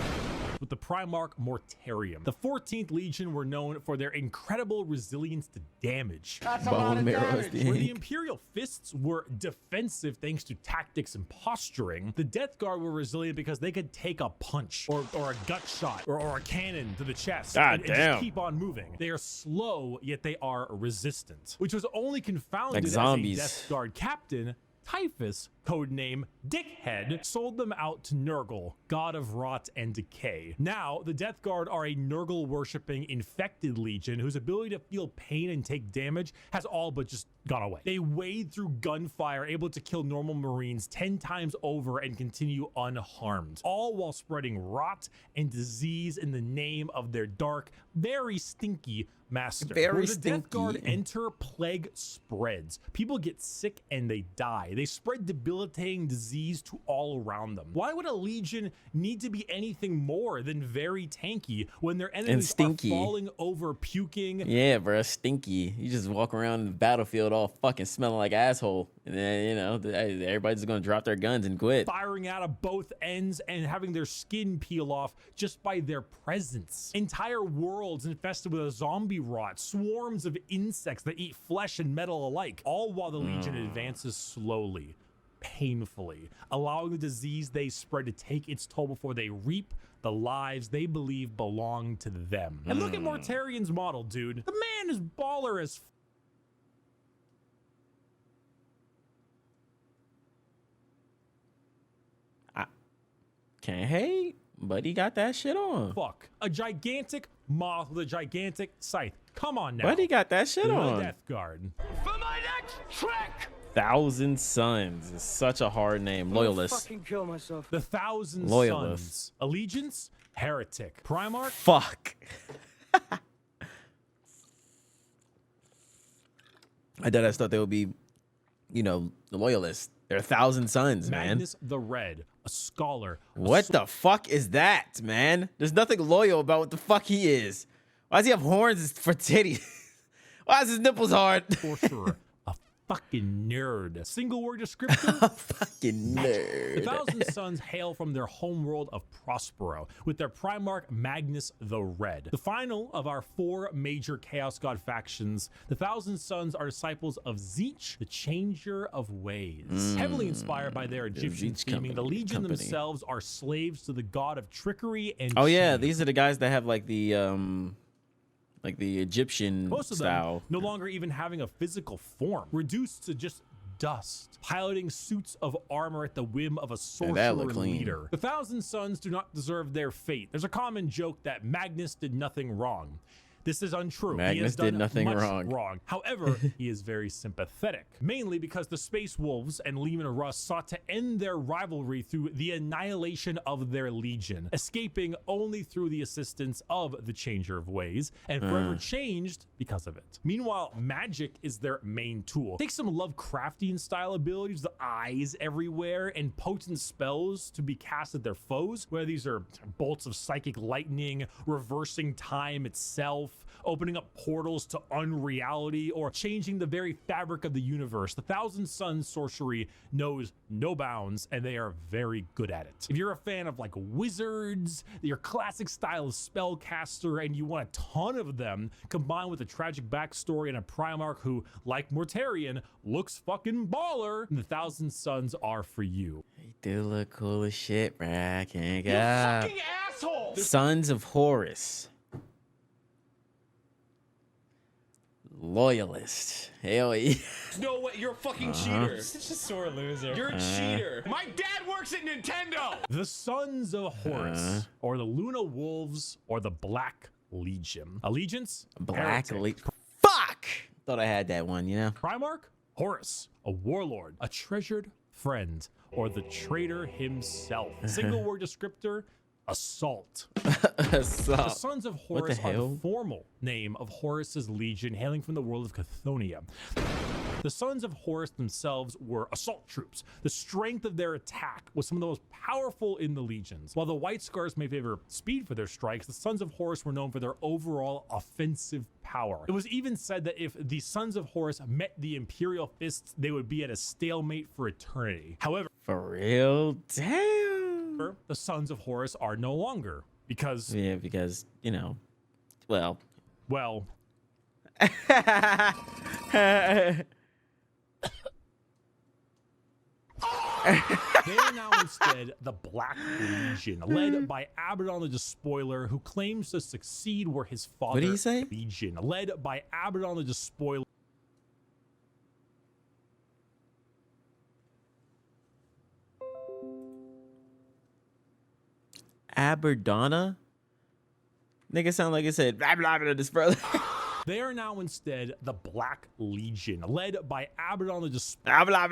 with the Primarch Mortarium. The 14th Legion were known for their incredible resilience to damage. Bone marrow is the Where the ink. Imperial Fists were defensive thanks to tactics and posturing, the Death Guard were resilient because they could take a punch or a gut shot or a cannon to the chest and just keep on moving. They are slow, yet they are resistant, which was only confounded Like zombies. as a Death Guard captain, Typhus, codename Dickhead, sold them out to Nurgle, god of rot and decay. Now, the Death Guard are a Nurgle-worshipping infected legion whose ability to feel pain and take damage has all but just gone away. They wade through gunfire, able to kill normal Marines 10 times over and continue unharmed, all while spreading rot and disease in the name of their dark, very stinky master. Very Where the Death Guard stinky. enter, plague spreads. People get sick and they die. They spread debilitating disease to all around them. Why would a legion need to be anything more than very tanky when their enemies are stinky. falling over, puking? Yeah, bro, stinky. You just walk around the battlefield all fucking smelling like asshole, and then you know everybody's gonna drop their guns and quit. Firing out of both ends and having their skin peel off just by their presence. Entire worlds infested with a zombie rot, swarms of insects that eat flesh and metal alike, all while the Legion advances slowly, painfully, allowing the disease they spread to take its toll before they reap the lives they believe belong to them. And look at Mortarian's model, dude. The man is baller as Can't hate, but he got that shit on. fuck. A gigantic moth with a gigantic scythe. Come on now. But he got that shit The on. Death Guard. For my next trick! Thousand Sons is such a hard name. Loyalist. Fucking kill myself. The Thousand Loyalist. Sons. Allegiance, heretic. Primarch, Fuck. I thought they would be, you know, the Loyalists. They're Thousand Sons, man. Magnus the Red, a scholar. What the fuck is that, man? There's nothing loyal about what the fuck he is. Why does he have horns for titties? Why is his nipples hard? Sorcerer, a fucking nerd. Single word descriptor. Fucking The nerd. Thousand Sons hail from their homeworld of Prospero, with their Primarch Magnus the Red. The final of our 4 major Chaos God factions, the Thousand Sons are disciples of Zeech, the Changer of Ways. Heavily inspired by their Egyptian Zeech theming, the Legion company. themselves are slaves to the god of trickery and Oh yeah, cheating. these are the guys that have like the Egyptian Most of style. them no longer even having a physical form, reduced to just dust, piloting suits of armor at the whim of a that sorcerer look clean. leader. The Thousand Sons do not deserve their fate. There's a common joke that Magnus did nothing wrong. This is untrue. Magnus he has done did nothing much wrong. However, he is very sympathetic, mainly because the Space Wolves and Leman Russ sought to end their rivalry through the annihilation of their legion, escaping only through the assistance of the Changer of Ways, and forever changed because of it. Meanwhile, magic is their main tool. Take some Lovecraftian style abilities, the eyes everywhere, and potent spells to be cast at their foes, whether these are bolts of psychic lightning, reversing time itself, opening up portals to unreality, or changing the very fabric of the universe. The Thousand Sons sorcery knows no bounds, and they are very good at it. If you're a fan of like wizards, your classic style of spellcaster, and you want a ton of them, combined with a tragic backstory and a Primarch who, like Mortarion, looks fucking baller, the Thousand Sons are for you. They do look cool as shit, bruh. I can't You go. fucking asshole! Sons of Horus. Loyalist. Hell yeah. No way, you're a fucking cheater. Such a sore loser. You're a cheater. My dad works at Nintendo! The Sons of Horus, or the Luna Wolves, or the Black Legion. Allegiance? Black Heretic. Legion. Fuck! Thought I had that one, you know? Primarch? Horus, a warlord, a treasured friend, or the traitor himself. Single word descriptor: assault. The Sons of Horus are the formal name of Horus's legion, hailing from the world of Chthonium. The Sons of Horus themselves were assault troops. The strength of their attack was some of the most powerful in the legions. While the White Scars may favor speed for their strikes, the Sons of Horus were known for their overall offensive power. It was even said that if the Sons of Horus met the Imperial Fists, they would be at a stalemate for eternity. However, for real? Damn. the Sons of Horus are no longer because... Yeah, because, you know, well... They are now instead the Black Legion, led by Abaddon the Despoiler, who claims to succeed where his father... What did he say? Legion, led by Abaddon the Despoiler. Aberdonna? Nigga sound like it said blah blah blah this brother. They are now instead the Black Legion, led by Abaddon the Despoiler. Blah blah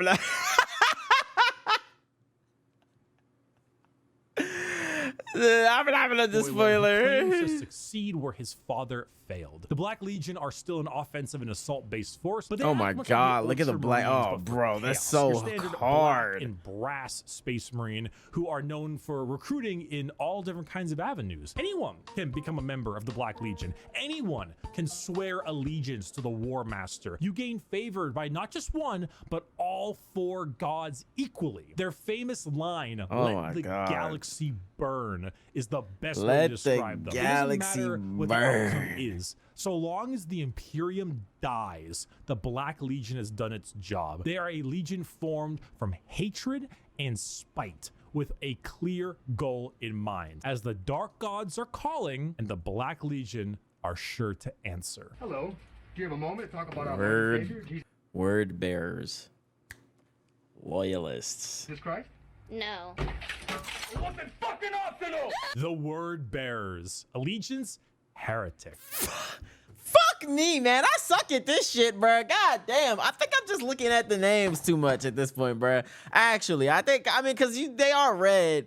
blah. The spoiler. Claims to succeed where his father failed. The Black Legion are still an offensive and assault-based force, but they oh act my much god, like look at the black. Ultramarines, Oh, but for bro, that's chaos. so Your standard hard. Black and brass Space Marine who are known for recruiting in all different kinds of avenues. Anyone can become a member of the Black Legion. Anyone can swear allegiance to the War Master. You gain favor by not just one, but all four gods equally. Their famous line, "Let the galaxy burn," is the best way to describe them. It doesn't matter what the outcome is. So long as the Imperium dies, the Black Legion has done its job. They are a legion formed from hatred and spite, with a clear goal in mind. As the Dark Gods are calling, and the Black Legion are sure to answer. Hello. Do you have a moment to talk about our Word bearers. Loyalists. Jesus Christ? No. It wasn't fucking optional! The Word Bearers. Allegiance, heretic. Fuck me, man. I suck at this shit, bro. God damn. I think I'm just looking at the names too much at this point, bro. Actually, I mean, because they are red.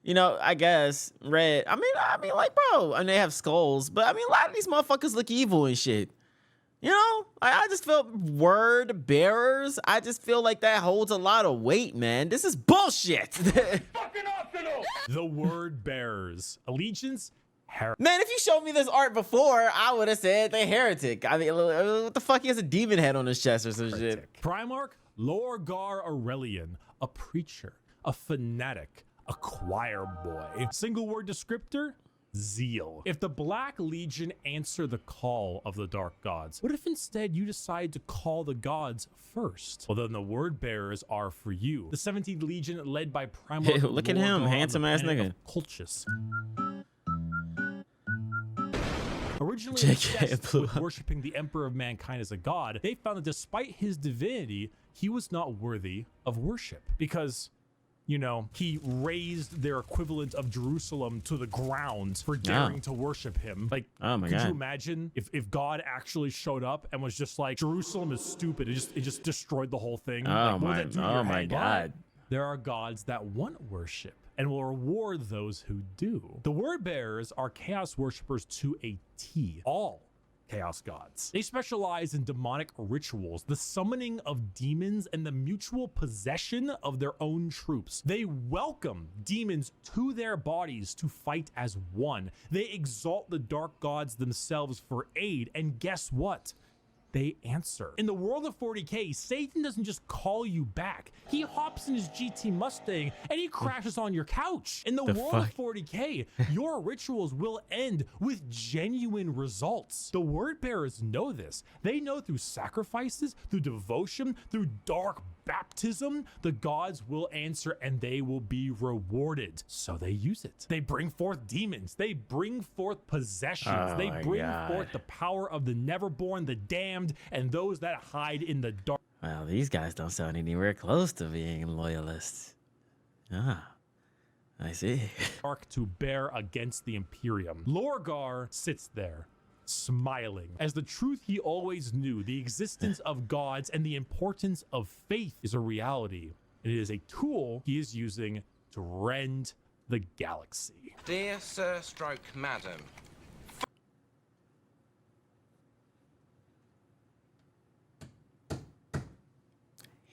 You know, I guess red. I mean, like, bro, and they have skulls, but I mean, a lot of these motherfuckers look evil and shit. You know, I just feel word bearers. I just feel like that holds a lot of weight, man. This is bullshit. Fucking optional! The Word Bearers. Allegiance, heretic. Man, if you showed me this art before, I would have said the heretic. I mean, what the fuck? He has a demon head on his chest or some shit. Primarch, Lorgar Aurelian, a preacher, a fanatic, a choir boy. Single word descriptor, zeal. If the Black Legion answer the call of the Dark Gods, what if instead you decide to call the gods first? Well, then the Word Bearers are for you. The 17th Legion, led by Primarch. Look at him, handsome ass nigga. Colchis. Originally JK obsessed blew with up. worshiping the Emperor of Mankind as a god, they found that despite his divinity, he was not worthy of worship because, you know, he raised their equivalent of Jerusalem to the ground for daring to worship him. Like, oh my could God. you imagine if God actually showed up and was just like, Jerusalem is stupid, it just destroyed the whole thing? Oh Like, what would my, that do to oh your my head? God. But there are gods that want worship and will reward those who do. The word bearers are chaos worshippers to a T. All chaos gods. They specialize in demonic rituals, the summoning of demons, and the mutual possession of their own troops. They welcome demons to their bodies to fight as one. They exalt the dark gods themselves for aid, and guess what? They answer. In the world of 40K, Satan doesn't just call you back. He hops in his GT Mustang and he crashes on your couch. In the world of 40K, your rituals will end with genuine results. The word bearers know this. They know through sacrifices, through devotion, through dark baptism, the gods will answer and they will be rewarded. So they use it. They bring forth demons. They bring forth possessions. They bring forth the power of the neverborn, the damned, and those that hide in the dark. Well, these guys don't sound anywhere close to being loyalists. Ah, I see. Dark to bear against the Imperium. Lorgar sits there, smiling, as the truth he always knew, the existence of gods and the importance of faith is a reality. It is a tool he is using to rend the galaxy. Dear Sir Stroke Madam,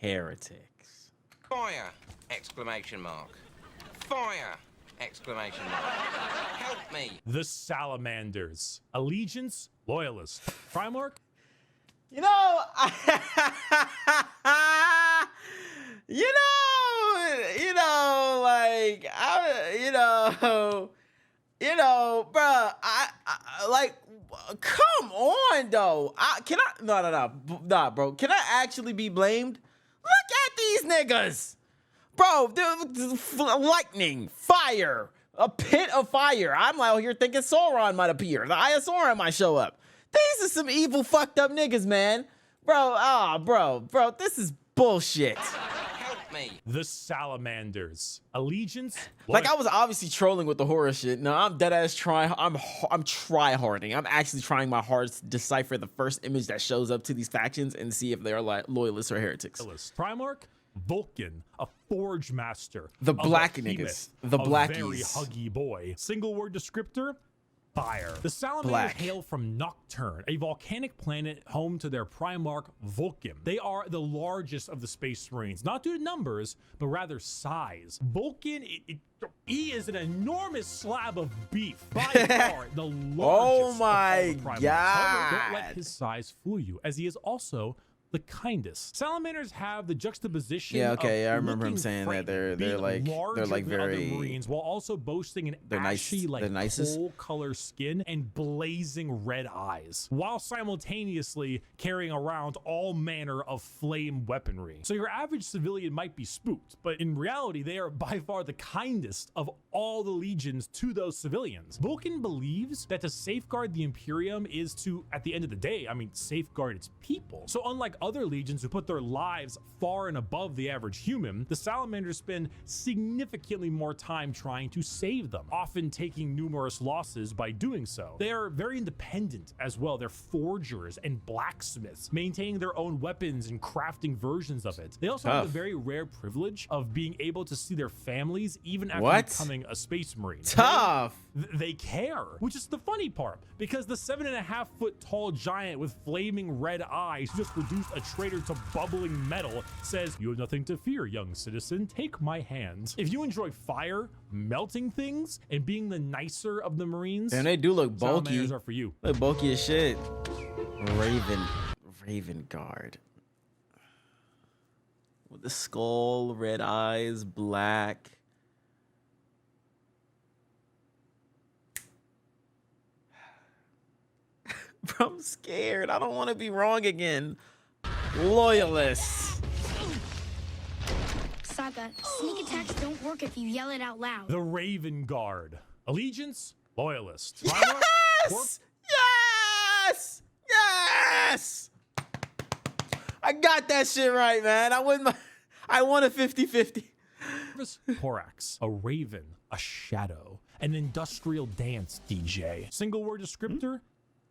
Heretics. fire! Exclamation mark. Fire! Exclamation mark. Help me! The Salamanders. Allegiance, loyalist. Primarch? You know, bruh, like, come on, though. Nah, bro. Can I actually be blamed? Look at these niggas. Bro, lightning, fire, a pit of fire. I'm out here thinking Sauron might appear. The Eye of Sauron might show up. These are some evil, fucked up niggas, man. Bro, this is bullshit. Help me! The Salamanders. Allegiance, Like, I was obviously trolling with the horror shit. No, I'm dead ass trying. I'm try-harding. I'm actually trying my hardest to decipher the first image that shows up to these factions and see if they are like loyalists or heretics. Primarch, Vulcan, a forge master. The a black behemoth, niggas. The a blackies. very huggy boy. Single word descriptor, fire. The Salamanders Black. hail from Nocturne, a volcanic planet home to their Primarch Vulcan. They are the largest of the Space Marines, not due to numbers, but rather size. Vulcan, he is an enormous slab of beef, by far the largest. Oh of my all the Primarchs. God. However, don't let his size fool you, as he is also the kindest. Salamanders have the juxtaposition. Yeah, okay, of I remember him looking saying that frightened, they're being like larger than very other Marines, while also boasting an they're nice- ashy, like they're nicest. coal color skin and blazing red eyes, while simultaneously carrying around all manner of flame weaponry. So your average civilian might be spooked, but in reality, they are by far the kindest of all the legions to those civilians. Vulcan believes that to safeguard the Imperium is to, at the end of the day, safeguard its people. So unlike other legions who put their lives far and above the average human, the Salamanders spend significantly more time trying to save them, often taking numerous losses by doing so. They are very independent as well. They're forgers and blacksmiths, maintaining their own weapons and crafting versions of it. They also have the very rare privilege of being able to see their families even after becoming a Space Marine. Tough. They care, which is the funny part, because the 7.5-foot tall giant with flaming red eyes who just reduced a traitor to bubbling metal says, "You have nothing to fear, young citizen. Take my hand." If you enjoy fire, melting things, and being the nicer of the Marines, and they do look bulky. Salamanders are for you. Look bulky as shit. Raven Guard. With the skull, red eyes, black. Bro, I'm scared. I don't want to be wrong again. Loyalists. Saga, sneak attacks don't work if you yell it out loud. The Raven Guard. Allegiance, loyalist. Yes! I got that shit right, man. I won a 50-50. Corax, a raven, a shadow, an industrial dance DJ. Single word descriptor,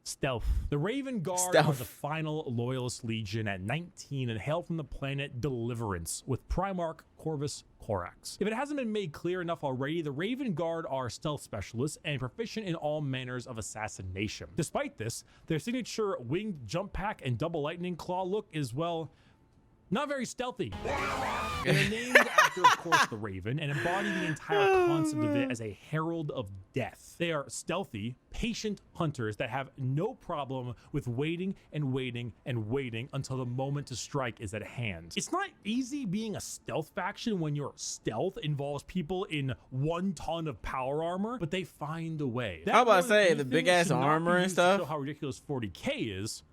stealth. The Raven Guard are the final Loyalist Legion at 19 and hail from the planet Deliverance with Primarch Corvus Corax. If it hasn't been made clear enough already, the Raven Guard are stealth specialists and proficient in all manners of assassination. Despite this, their signature winged jump pack and double lightning claw look is, well, not very stealthy. They're named after, of course, the Raven and embody the entire concept of it as a herald of death. They are stealthy, patient hunters that have no problem with waiting and waiting and waiting until the moment to strike is at hand. It's not easy being a stealth faction when your stealth involves people in 1 ton of power armor, but they find a way. How about to say the big ass armor and stuff? To show how ridiculous 40K is,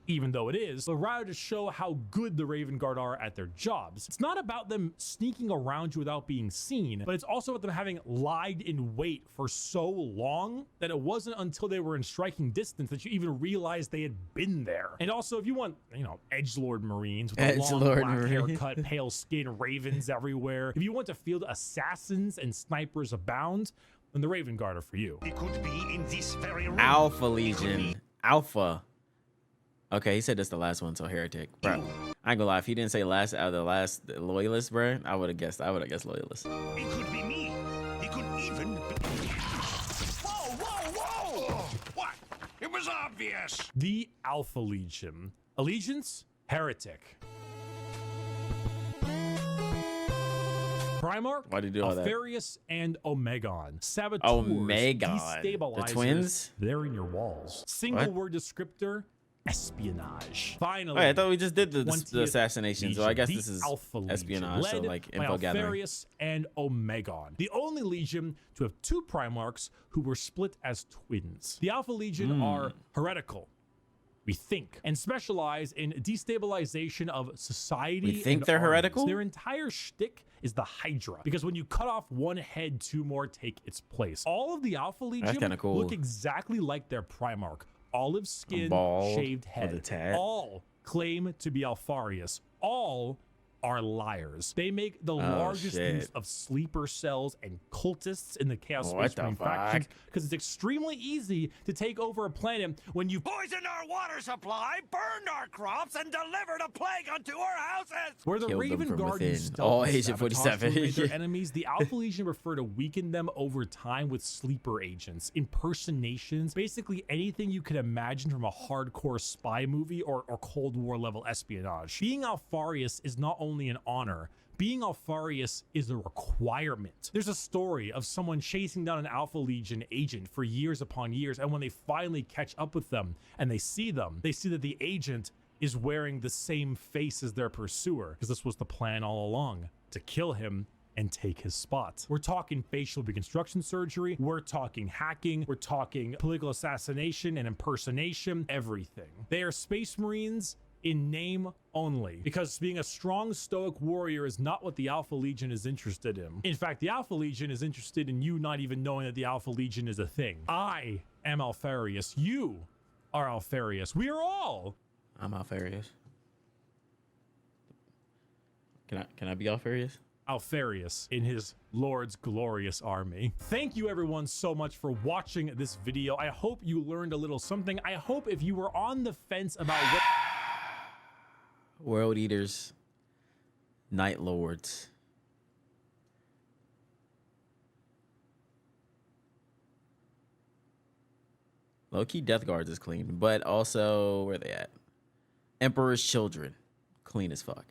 even though it is, but rather to show how good the Raven Guard are at their jobs. It's not about them sneaking around you without being seen, but it's also about them having lied in wait for so long that it wasn't until they were in striking distance that you even realized they had been there. And also, if you want, you know, edgelord Marines with a long black haircut, pale skin, ravens everywhere, if you want to field assassins and snipers abound, then the Raven Guard are for you. It could be in this very room. Alpha Legion. Alpha. Okay, he said that's the last one, so heretic. Bro, I ain't gonna lie, if he didn't say last out of the last loyalist, bro, I would have guessed loyalist. It could be me. It could even be... Whoa, whoa, whoa! What? It was obvious. The Alpha Legion. Allegiance? Heretic. Primarch, why did you do all that? Alfarius, and Omegon. Saboteurs, Omegon. destabilizers, The twins? They're in your walls. Single word descriptor, espionage. Finally, I thought we just did the assassination, so I guess this is Alpha espionage, so like info gathering. Alfarius and Omegon, the only legion to have 2 Primarchs who were split as twins. The Alpha Legion are heretical, we think, and specialize in destabilization of society. We think and they're armies. heretical? Their entire shtick is the Hydra, because when you cut off one head, 2 more take its place. All of the Alpha Legion cool. look exactly like their Primarch. Olive skin, bald, shaved head. with a tat. All claim to be Alfarius. All are liars. They make the largest use of sleeper cells and cultists in the Chaos Space Marine factions because it's extremely easy to take over a planet when you poisoned our water supply, burned our crops, and delivered a plague unto our houses. Where the Raven Guard Agent 47 their enemies, the Alpha Legion prefer to weaken them over time with sleeper agents, impersonations, basically anything you could imagine from a hardcore spy movie or Cold War level espionage. Being Alfarius is not only an honor, being Alfarius is a requirement. There's a story of someone chasing down an Alpha Legion agent for years upon years, and when they finally catch up with them and they see that the agent is wearing the same face as their pursuer, because this was the plan all along, to kill him and take his spot. We're talking facial reconstruction surgery, we're talking hacking, we're talking political assassination and impersonation, everything. They are Space Marines in name only, because being a strong stoic warrior is not what the Alpha Legion is interested in. In fact, the Alpha Legion is interested in you not even knowing that the Alpha Legion is a thing. I am Alfarius. You are Alfarius. We are all. I'm Alfarius. Can I be Alfarius? Alfarius in his Lord's glorious army. Thank you everyone so much for watching this video. I hope you learned a little something. I hope if you were on the fence about what World Eaters, Night Lords. Low-key Death Guards is clean, but also, where are they at? Emperor's Children, clean as fuck.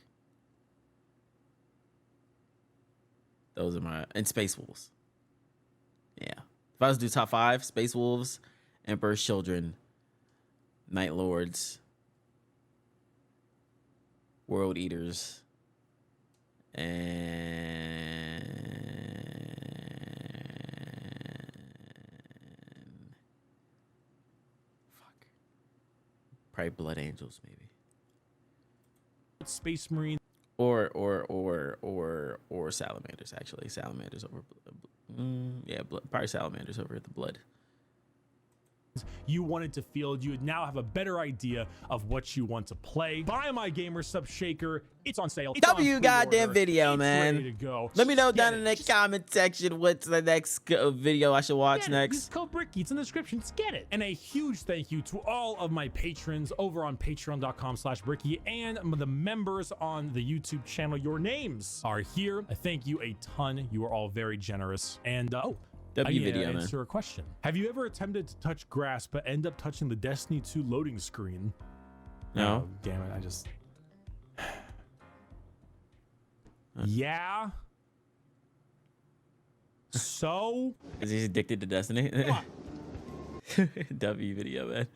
Those are my, and Space Wolves. Yeah. If I was to do top 5, Space Wolves, Emperor's Children, Night Lords, World Eaters, and probably Blood Angels, maybe. Space Marine or Salamanders, actually. Salamanders over yeah, probably Salamanders over the Blood. you want it to feel. You now have a better idea of what you want to play. Buy My Gamer Sub Shaker. It's on sale. It's W on goddamn pre-order. video, It's man. ready to go. Let me know Just down get in it. the Just comment section what's the next video I should watch get it. next. Use code Bricky. It's in the description. Just get it. And a huge thank you to all of my patrons over on patreon.com/Bricky and the members on the YouTube channel. Your names are here. I thank you a ton. You are all very generous. And I W need to video, man. answer a question. Have you ever attempted to touch grass but end up touching the Destiny 2 loading screen? No. Oh, damn it. I just... Yeah. So? Is he addicted to Destiny? W video, man.